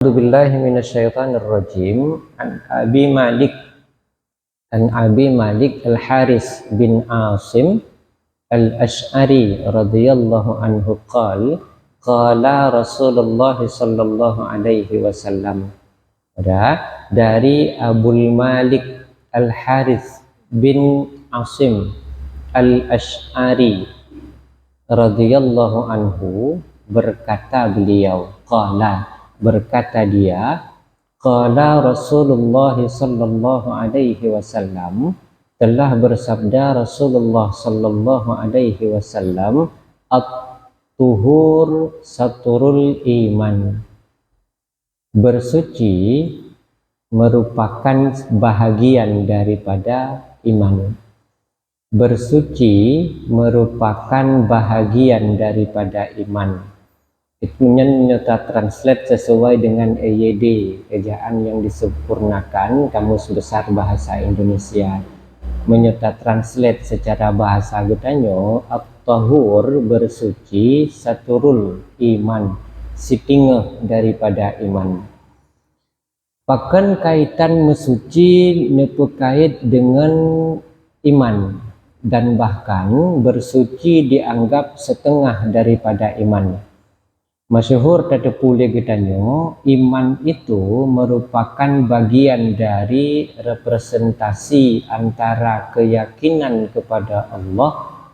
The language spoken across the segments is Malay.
A'udzu billahi minasyaitonir rajim. An Abi Malik Al-Haris bin Asim Al-Ash'ari radhiyallahu anhu qala Rasulullah sallallahu alaihi wasallam. Dari Abul Malik Al-Haris bin Asim Al-Ash'ari radhiyallahu anhu berkata beliau, berkata dia, qala Rasulullah sallallahu alaihi wasallam, telah bersabda Rasulullah sallallahu alaihi wasallam, at-tuhur saturul iman, bersuci merupakan bahagian daripada iman. Bersuci merupakan bahagian daripada iman. Itu menyata translate sesuai dengan EYD, ejaan yang disempurnakan Kamus Besar Bahasa Indonesia. Menyata translate secara bahasa getanyo, at-tahur bersuci, saturul iman, sitingeh daripada iman. Pakan kaitan mesuci nepekait dengan iman, dan bahkan bersuci dianggap setengah daripada iman. Masyhur tetepule getanyo, iman itu merupakan bagian dari representasi antara keyakinan kepada Allah,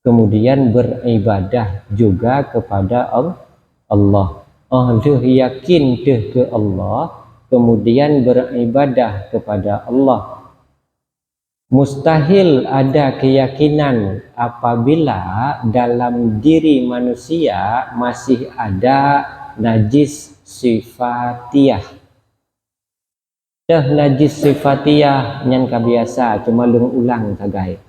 kemudian beribadah juga kepada Allah. Yakin ke Allah, kemudian beribadah kepada Allah. Mustahil ada keyakinan apabila dalam diri manusia masih ada najis sifatiyah. Najis sifatiyah yang biasa cuma ulang tagai.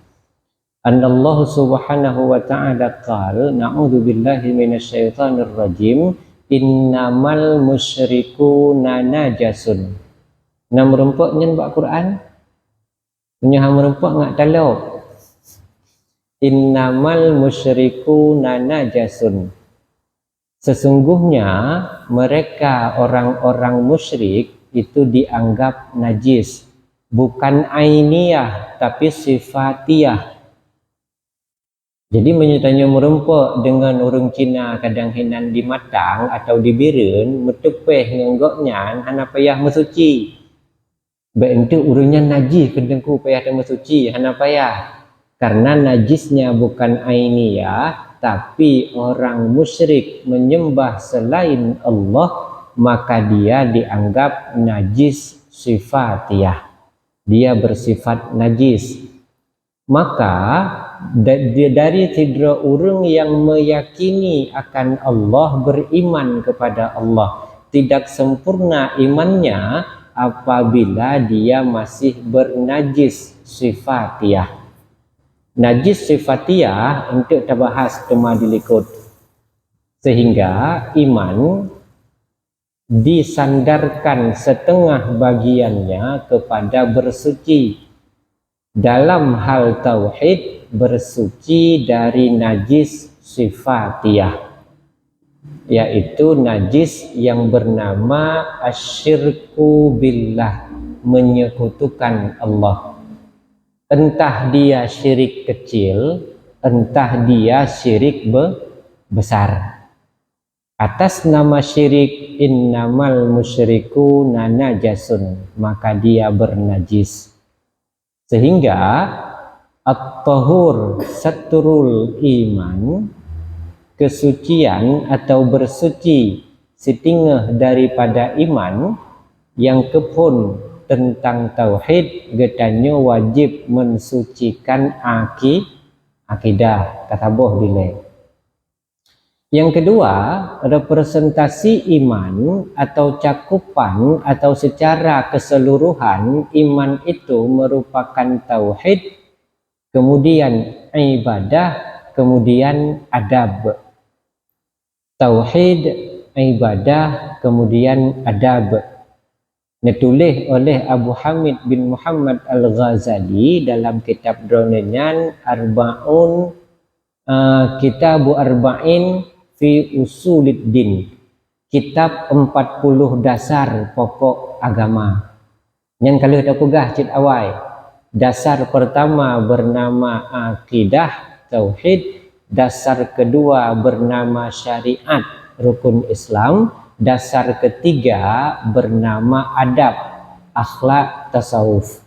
Anallahu subhanahu wa ta'ala qala, na'udzu billahi minasyaitonir rajim, innamal musyrikuna najasun. Nam rempok nyen bak Quran punya merempak ngak talau. Innamal musyrikuna najasun. Sesungguhnya mereka orang-orang musyrik itu dianggap najis, bukan ainiyah tapi sifatiyah. Jadi menyatanya merempak dengan orang Cina kadang hinan di matang atau di biren, metepeh ngenggoknya hana payah mesuci. Bentuk urungnya najis kedengku payah dan suci hana payah, karena najisnya bukan ainiyah tapi orang musyrik menyembah selain Allah, maka dia dianggap najis sifatiyah, dia bersifat najis. Maka dari tiga orang yang meyakini akan Allah, beriman kepada Allah, tidak sempurna imannya apabila dia masih bernajis sifatiyah. Najis sifatiyah untuk kita bahas cuma dilikut. Sehingga iman disandarkan setengah bagiannya kepada bersuci. Dalam hal tauhid, bersuci dari najis sifatiyah, yaitu najis yang bernama asyirku billah, menyekutukan Allah. Entah dia syirik kecil, entah dia syirik besar. Atas nama syirik, innamal musyrikuna najasun, maka dia bernajis. Sehingga at-tahur satrul iman, kesucian atau bersuci setingah daripada iman, yang kepun tentang tauhid getanyo wajib mensucikan akidah kata boh dile. Yang kedua, representasi iman atau cakupan atau secara keseluruhan iman itu merupakan tauhid, kemudian ibadah, kemudian adab. Tauhid, ibadah, kemudian adab. Ditulis oleh Abu Hamid bin Muhammad Al-Ghazali dalam kitab dronenyan Kitabu Arba'in fi Usuluddin, kitab 40 dasar pokok agama. Yang kalau kita pegah cit awal, dasar pertama bernama akidah tauhid, dasar kedua bernama syariat rukun Islam, dasar ketiga bernama adab akhlak tasawuf.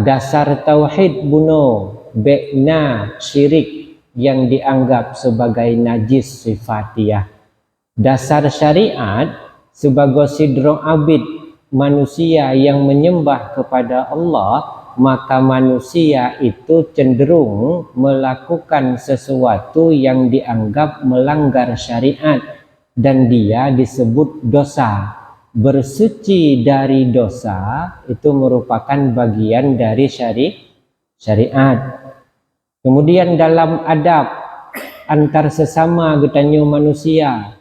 Dasar tauhid buno bekna syirik yang dianggap sebagai najis sifatiyah. Dasar syariat sebagai sidro abid manusia yang menyembah kepada Allah, maka manusia itu cenderung melakukan sesuatu yang dianggap melanggar syariat dan dia disebut dosa. Bersuci dari dosa itu merupakan bagian dari syariat. Kemudian dalam adab antar sesama getanyo manusia,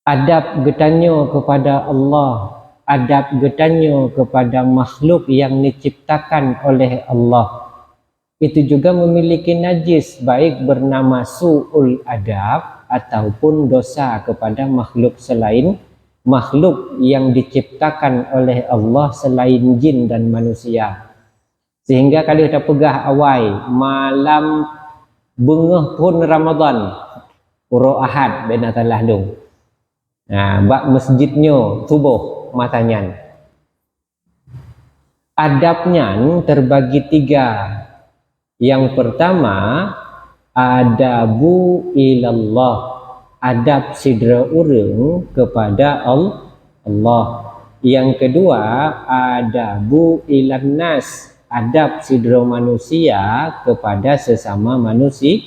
adab getanyo kepada Allah, adab getanyo kepada makhluk yang diciptakan oleh Allah, itu juga memiliki najis, baik bernama su'ul adab ataupun dosa kepada makhluk selain makhluk yang diciptakan oleh Allah selain jin dan manusia. Sehingga kalau kita pegah awal malam bengah pun Ramadan uro ahad benatalah dong. Nah, bak masjidnya subuh matanya. Adabnya terbagi 3. Yang pertama adabu ilallah, adab sidra urang kepada Allah. Yang kedua adabu ilan nas, adab sidra manusia kepada sesama manusia.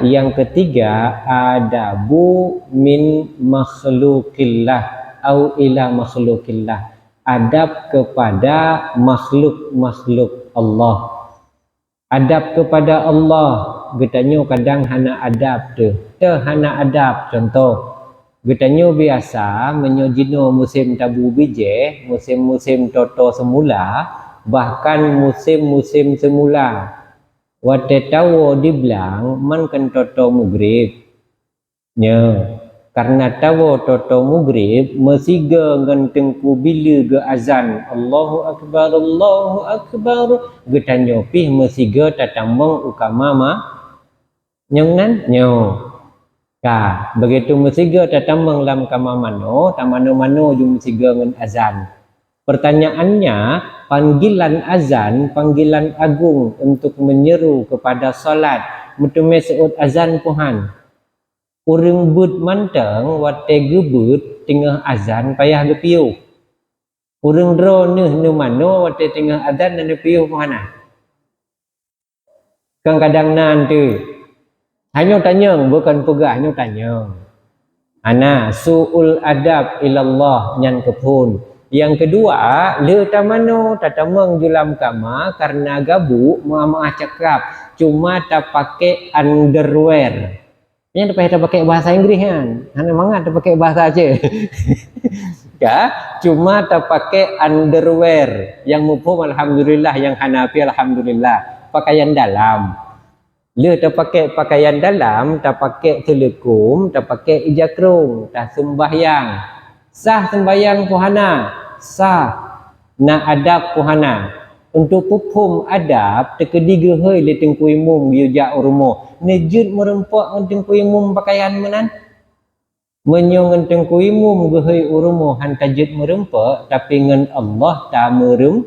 Yang ketiga adabu min makhlukillah au ila makhlukillah, adab kepada makhluk Allah. Adab kepada Allah getanyo kadang hana adab tu. Hana adab contoh. Getanyo biasa menyojino musim tabu bije, musim-musim toto semula, bahkan musim-musim semula. Wate tawo dibilang man kan toto mugrib. Nya, karena tawo toto mugrib mesiga ngentengku bila ge azan Allahu akbar getanyo pih mesiga tatambang ukama nyongnan nyo begitu mesiga tatambang lam kama mano tamano ju mesiga ngen azan. Pertanyaannya, panggilan azan, panggilan agung untuk menyeru kepada salat mutume seut azan puhan. Urang but manteng wate gebut tengah azan payah gepiu. Urang dro nu mano wate tengah azan dan gepiu mana? Kadang nanti hanya tanyang bukan pegah hanya tanyang. Ana su'ul adab ilallah nyan kepun. Yang kedua, le tamano tatamang julam kama karena gabu muamaah cakap cuma tak pakai underwear. Yang kita pakai bahasa Inggris kan, hanya mangat pakai bahasa Aceh. Ya, cuma tak pakai underwear. Yang mufhum alhamdulillah, yang Hanafi alhamdulillah. Pakaian dalam. Dia tak pakai pakaian dalam, tak pakai telekum, tak pakai ijakrung, tak sembahyang. Sah sembahyang puhana, sah. Na adab puhana. Untuk puphum adab tekediga hei le tengkui mum yujak urumo nejut merempak ngenteng kui mum pakaian menan menyo ngenteng kui mum gehei urumo han tajut merempak tapi ngen Allah ta merem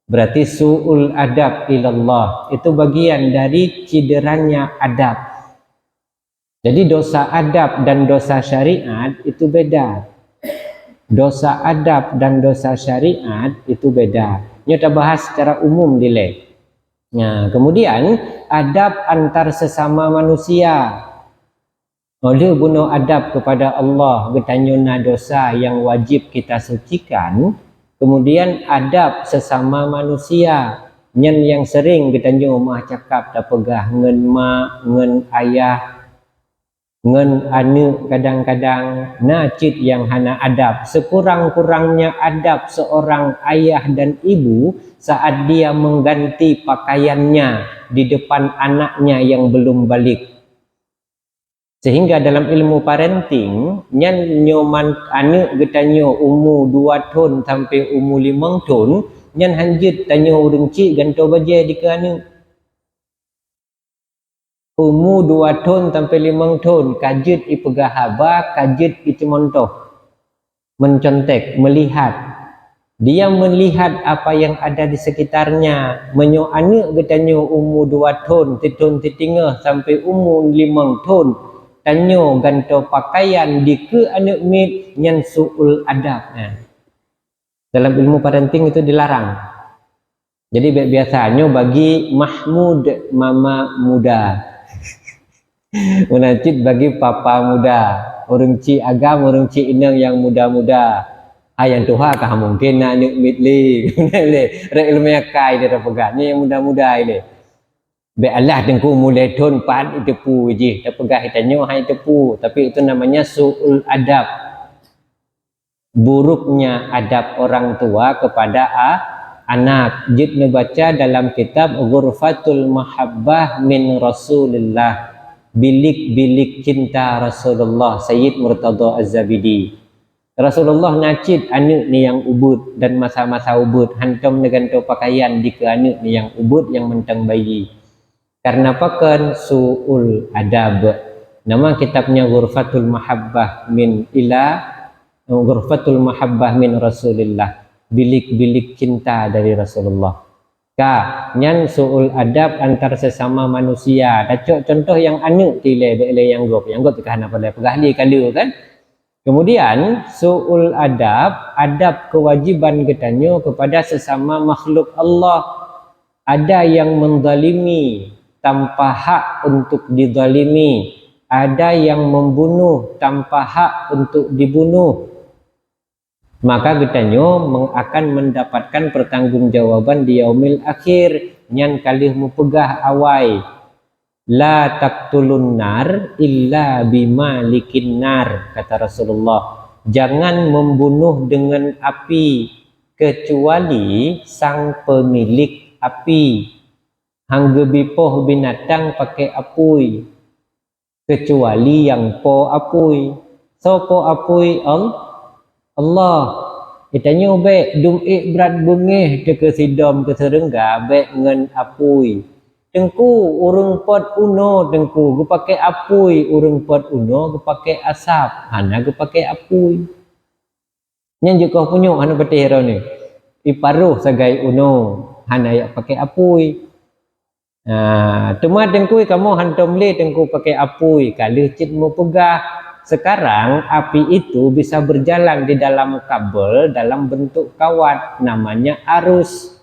berarti su'ul adab ilallah itu bagian dari cideranya adab. Jadi dosa adab dan dosa syariat itu beda. Dosa adab dan dosa syariat itu beda. Kita bahas secara umum dile. Nah, kemudian adab antar sesama manusia. Oleh bunuh adab kepada Allah, getanyona dosa yang wajib kita sucikan. Kemudian adab sesama manusia. Nyen yang sering getanyo mah cakap tak pegah ngen mak, ngen ayah, ngen anu kadang-kadang nacit yang hana adab. Sekurang-kurangnya adab seorang ayah dan ibu saat dia mengganti pakaiannya di depan anaknya yang belum balik. Sehingga dalam ilmu parenting nyan nyoman anak getanyo umur 2 tahun sampai umur 5 tahun nyan hanjit tanyo urang cik ganto baje di ke anak umur 2 tahun sampai 5 tahun kajit ipegah haba kajit itimontoh mencontek melihat dia melihat apa yang ada di sekitarnya menyo anak getanyo umur 2 tahun tahun titingah sampai umur 5 tahun tanyo ganto pakaian di ke anak mit nyan suul adab. Dalam ilmu parenting itu dilarang. Jadi biasanya bagi Mahmud mama muda Munajid bagi papa muda orang ci agam orang ci inang yang muda-muda yang tuha kah mungkin nak anak mit li re ilmu yakai dia pegahnya yang muda-muda ini be Allah tengku mulai tahun 4 itu pu je dah pegah hitanyo hai tepu tapi itu namanya suul adab buruknya adab orang tua kepada anak. Jid baca dalam kitab Ghurfatul Mahabbah min Rasulillah bilik-bilik cinta Rasulullah Sayyid Murtada Az-Zabidi. Rasulullah nacid anak ni yang ubud dan masa-masa ubud hantam dengan pakaian di ke anak ni yang ubud yang mentang bayi. Karena pakan suul adab. Nama kitabnya Ghurfatul Mahabbah min Ghurfatul Mahabbah min Rasulillah. Bilik-bilik cinta dari Rasulullah. Nyan suul adab antar sesama manusia. Dacok contoh yang anak tile bele yang gop tekah apa pegahli kala kan. Kemudian suul adab kewajiban getanyo kepada sesama makhluk Allah. Ada yang menzalimi tanpa hak untuk dizalimi, ada yang membunuh tanpa hak untuk dibunuh, maka getanyo akan mendapatkan pertanggungjawaban di yaumil akhir. Nyan kalih mupegah awai la taqtulun nar illa bimalikin nar, kata Rasulullah, jangan membunuh dengan api kecuali sang pemilik api. Hangga bipoh binatang pakai apui kecuali yang po apui. So po apui Allah. Itanya be dum berat bengeh ke sidom ke serengga be ngen apui. Tengku urung pot uno tengku gu pakai apui, urung pot uno gu pakai asap, hana gu pakai apui. Nyan juga punyo hana betih ni. Iparuh sagai uno hana ya pakai apui. Cuma tengku kamu hantam le tengku pakai apui kalau cit mau pegah. Sekarang api itu bisa berjalan di dalam kabel dalam bentuk kawat, namanya arus.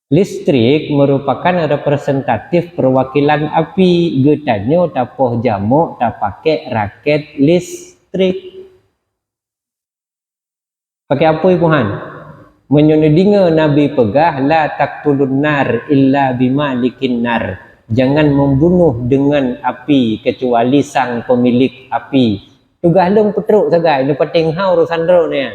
Listrik merupakan representatif perwakilan api. Getanyo tapoh jamuk tak pakai raket listrik. Pakai apui puhan. Menyonedinga Nabi pegah la taqtulun nar illa bimalikin nar. Jangan membunuh dengan api kecuali sang pemilik api. Tugas long petruk sagai ni penting hau urusan ro ni.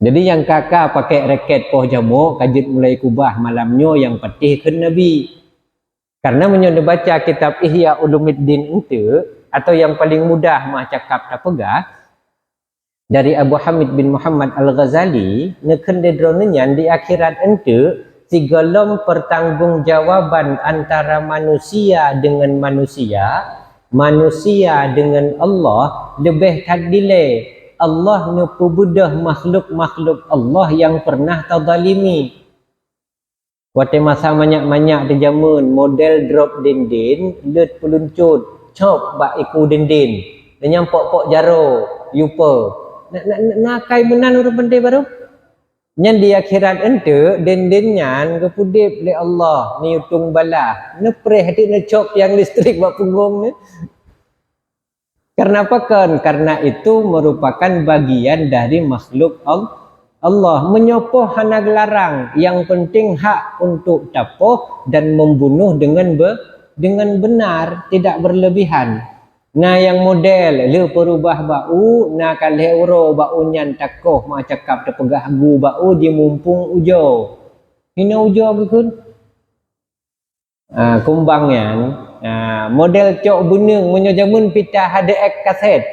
Jadi yang kakak pakai raket poh jamuk kajit mulai kubah malamnyo yang petih ke Nabi. Karena menyonde baca kitab Ihya Ulumuddin itu atau yang paling mudah mah cakap tak pegah dari Abu Hamid bin Muhammad Al-Ghazali nekendedronenyan di akhirat ente tigalom pertanggungjawaban antara manusia dengan manusia, manusia dengan Allah lebih tadile. Allah nupubudah makhluk-makhluk Allah yang pernah tadzalimi. Wate masa banyak-banyak di zaman model drop dindin, lut peluncut, cop bak iku dindin. Dan yang pok-pok jaro, yupa. Nakai menan urut penting baru. Nyan di akhirat ente dindinnya kepudip oleh Allah ni utung bala. Nepreh hati necop yang listrik bak punggung ni. Karena apa kan? Karena itu merupakan bagian dari makhluk Allah. Menyopoh hana gelarang. Yang penting hak untuk tapoh dan membunuh dengan benar, tidak berlebihan. Nah yang model le perubah bau na kalhe uro bau nyan takoh ma cakap terpegah gu bau di mumpung ujo. Hina ujo ke kun? Kumbang yan Model cok bunung menyo jamun pita hada ek kaset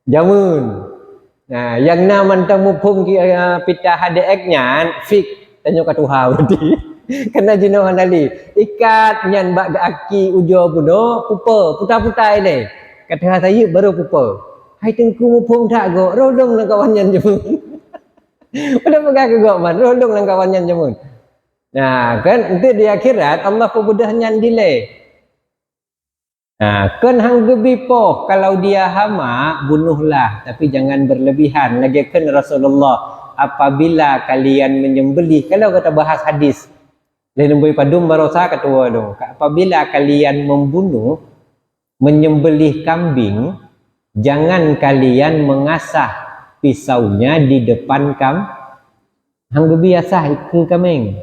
jamun. Yang na mantang mupung pita hada eknya fik tanyo ka Tuhan berarti. Kena jino handali ikat nyan bak aki ujo puno pupa puta-puta ini. Kata saya baru pupa. Hai tengku mupung tak go rodong lang kawan nyan jamun. Udah pegang ke gok man rodong lang kawan nyan jamun. Kan itu di akhirat Allah pemudah nyan delay. Kan hang gebi poh kalau dia hama bunuhlah tapi jangan berlebihan. Lagi kan Rasulullah apabila kalian menyembelih, kalau kata bahas hadis lain boy padum barosa ketua dong. Apabila kalian menyembelih kambing, jangan kalian mengasah pisaunya di depan hang gebi asah ke kambing.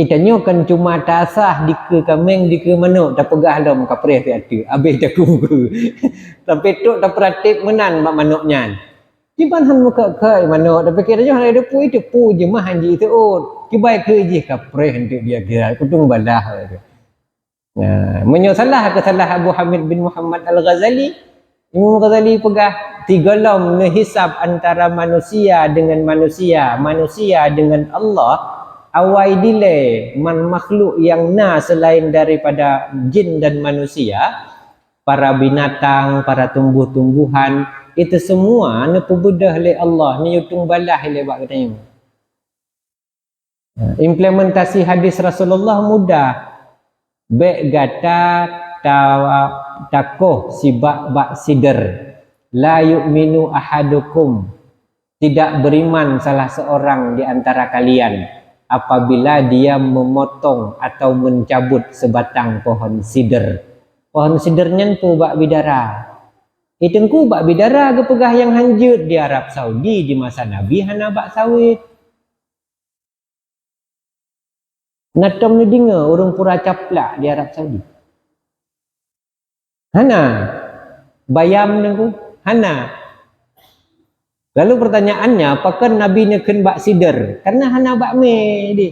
Ikannya kan cuma tasah di ke kameng di ke mana dah pegah dalam kapreh tu habis dah kuku sampai tu dah praktik menan mak manuknya kiban han muka kai manuk dah fikir aja han ada pu je mah hanji tu kibai ke je kapreh untuk dia kira kutung balah tu. Menyosalah kesalah Abu Hamid bin Muhammad Al-Ghazali. Imam Ghazali pegah tiga lam nehisab antara manusia dengan manusia dengan Allah. Awai dile man makhluk yang selain daripada jin dan manusia, para binatang, para tumbuh-tumbuhan, itu semua nepubudah oleh Allah, ni yutung balah oleh bak katanya. Implementasi hadis Rasulullah mudah. Bek gata takoh si bak sider. La yu'minu ahadukum. Tidak beriman salah seorang di antara kalian apabila dia memotong atau mencabut sebatang pohon sider. Pohon sidernya tu bak bidara. Itengku bak bidara ke pegah yang hanjut di Arab Saudi di masa Nabi hana bak sawit. Natom ni dengar orang pura caplak di Arab Saudi. Hana bayam nengku hana. Lalu pertanyaannya, apakah Nabi neken bak sider? Karena hana bak di.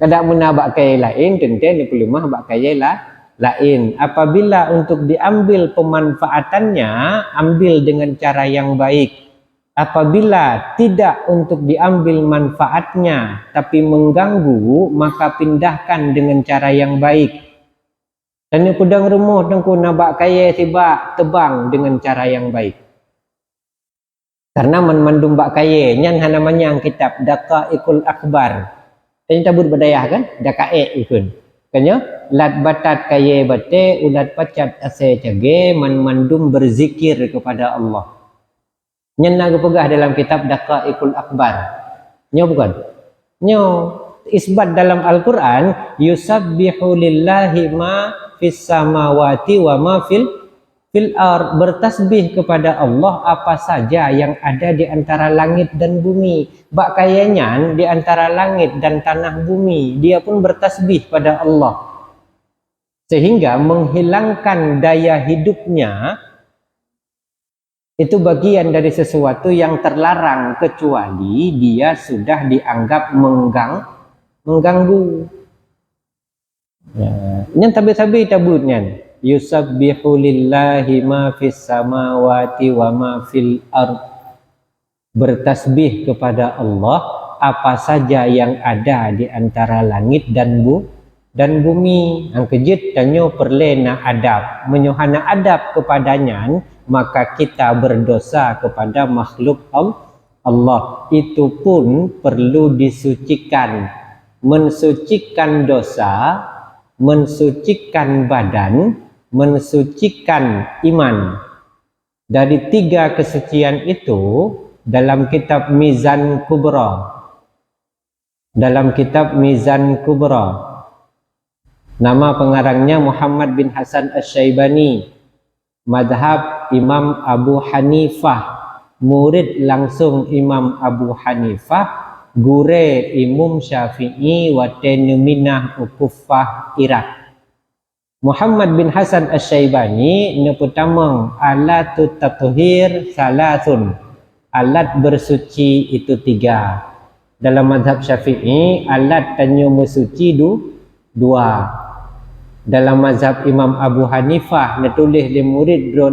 Kadang mena bak kaya lain, tentu ni pelumah bak kaya lain. Apabila untuk diambil pemanfaatannya, ambil dengan cara yang baik. Apabila tidak untuk diambil manfaatnya, tapi mengganggu, maka pindahkan dengan cara yang baik. Dan ni kudang rumah tengku nabak kaya tiba tebang dengan cara yang baik. Karena mandum bak kaya nyan namanya yang kitab Daqaiqul Akbar. Ini tabut berdaya kan? Daqaiq ikun. Kanya lat batat kaya bate ulat pacat ase cage mandum berzikir kepada Allah. Nyan naga pegah dalam kitab Daqaiqul Akbar. Nyo bukan? Nyo isbat dalam Al-Qur'an yusabbihu lillahi ma fis samawati wa ma fil ard, bertasbih kepada Allah apa saja yang ada di antara langit dan bumi. Bak kayanya di antara langit dan tanah bumi, dia pun bertasbih pada Allah. Sehingga menghilangkan daya hidupnya itu bagian dari sesuatu yang terlarang kecuali dia sudah dianggap mengganggu. Nyan tabi-tabi tabutnya. Yusabbihu lillahi ma fis samawati wa ma fil ard, bertasbih kepada Allah apa saja yang ada di antara langit dan bumi. Ang kejut tanyo perlena adab menyohana adab kepadanya, maka kita berdosa kepada makhluk Allah. Itu pun perlu disucikan. Mensucikan dosa, mensucikan badan, mensucikan iman. Dari tiga kesucian itu dalam kitab Mizan Kubra. Dalam kitab Mizan Kubra. Nama pengarangnya Muhammad bin Hasan Asy-Syaibani. Madhab Imam Abu Hanifah. Murid langsung Imam Abu Hanifah. Gure Imam Syafi'i wa tenuminah ukufah Irak. Muhammad bin Hasan Asy-Syaibani ne pertama alatut tathhir salasun. Alat bersuci itu tiga. Dalam mazhab Syafi'i alat tanyo bersuci dua. dalam mazhab Imam Abu Hanifah, nak tulis dia murid bro